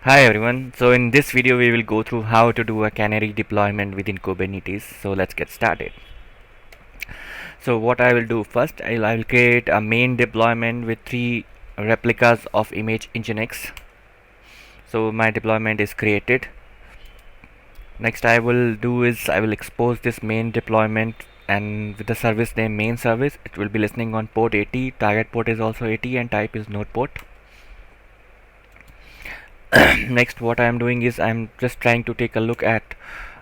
Hi everyone. So in this video we will go through how to do a Canary deployment within Kubernetes. So let's get started. So what I will do first, I will create a main deployment with 3 replicas of image Nginx. So my deployment is created. Next I will do is I will expose this main deployment, and with the service name main service, it will be listening on port 80, target port is also 80 and type is node port. Next what I am doing is I'm just trying to take a look at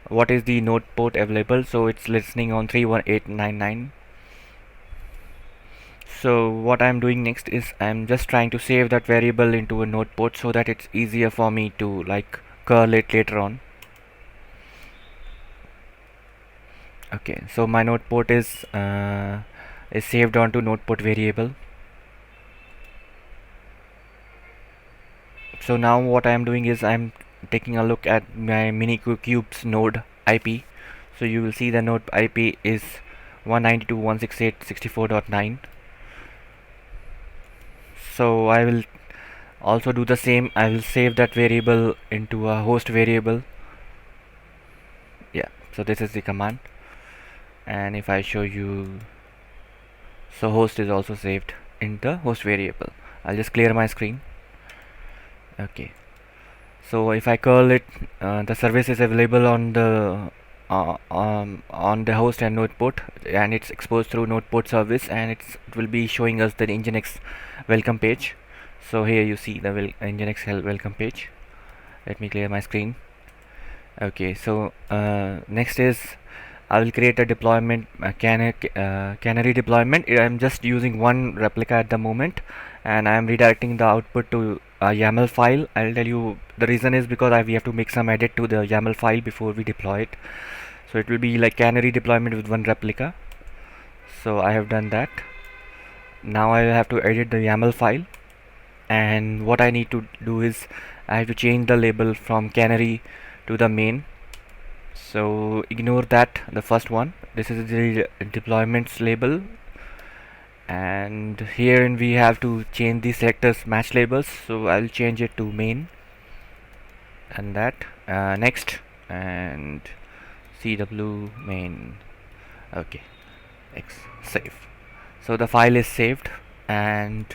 what is the node port available. So it's listening on 31899. So what I'm doing next is I'm just trying to save that variable into a node port so that it's easier for me to like curl it later on. Okay, so my node port is saved onto node port variable. So now what I am doing is I'm taking a look at my Minicube's node IP. So you will see the node IP is 192.168.64.9. So I will also do the same. I will save that variable into a host variable. Yeah, so this is the command, and if I show you, so host is also saved in the host variable. I'll just clear my screen. Okay, so if I curl it, the service is available on the host and node port, and it's exposed through node port service, and it will be showing us the Nginx welcome page. So here you see the Nginx welcome page. Let me clear my screen. Okay, so next is I will create a deployment, Canary deployment. I'm just using one replica at the moment, and I am redirecting the output to a YAML file. I'll tell you the reason is because we have to make some edit to the YAML file before we deploy it. So it will be like Canary deployment with one replica. So I have done that. Now I have to edit the YAML file, and what I need to do is I have to change the label from Canary to the main. So ignore that, the first one. This is the deployments label, and here we have to change the selectors match labels. So I'll change it to main, and that next, and cw main. Okay, x save. So the file is saved, and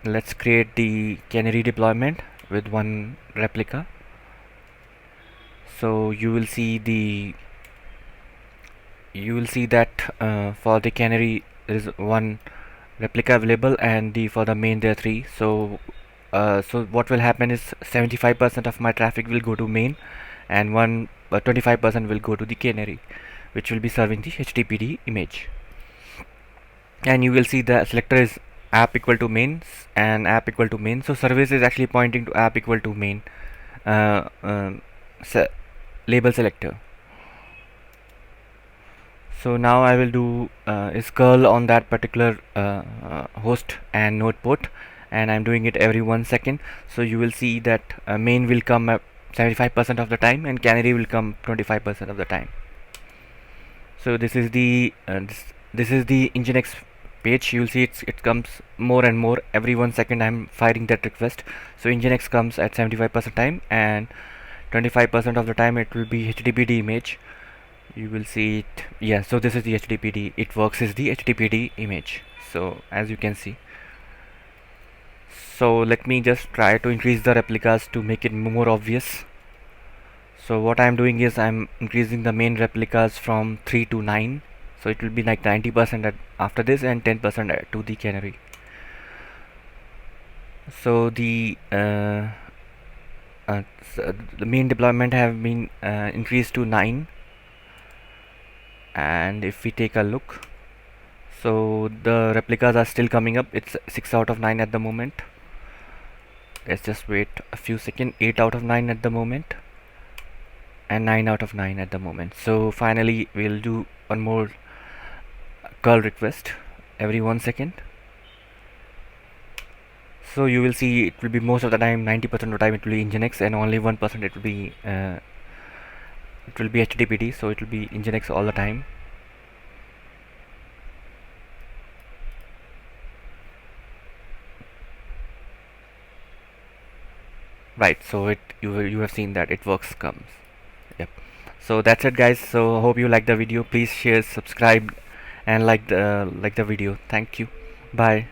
let's create the Canary deployment with one replica. So you will see that for the Canary there is one replica available, and for the main there are 3. So what will happen is 75% of my traffic will go to main, and 25% will go to the Canary, which will be serving the HTTPD image. And you will see the selector is app equal to main and app equal to main. So service is actually pointing to app equal to main uh, um, label selector. So now I will do is curl on that particular host and node port, and I'm doing it every 1 second. So you will see that main will come up 75% of the time, and Canary will come 25% of the time. So this is the Nginx page. You will see it comes more and more every 1 second. I'm firing that request. So Nginx comes at 75% time, and 25% of the time it will be HTTPD image. You will see it. Yeah, so this is the HTTPD. It works as the HTTPD image. So as you can see, so let me just try to increase the replicas to make it more obvious. So what I'm doing is I'm increasing the main replicas from 3 to 9. So it will be like 90% after this, and 10% to the Canary. So the main deployment have been increased to 9, and if we take a look, so the replicas are still coming up. It's 6 out of 9 at the moment. Let's just wait a few seconds. 8 out of 9 at the moment, and 9 out of 9 at the moment. So finally we'll do one more curl request every 1 second. So you will see it will be most of the time, 90% of the time it will be Nginx, and only 1% it will be HTTPD. So it will be Nginx all the time. right. So you have seen that it works comes. Yep. So that's it, guys. So hope you like the video. Please share, subscribe, and like the video. Thank you. Bye.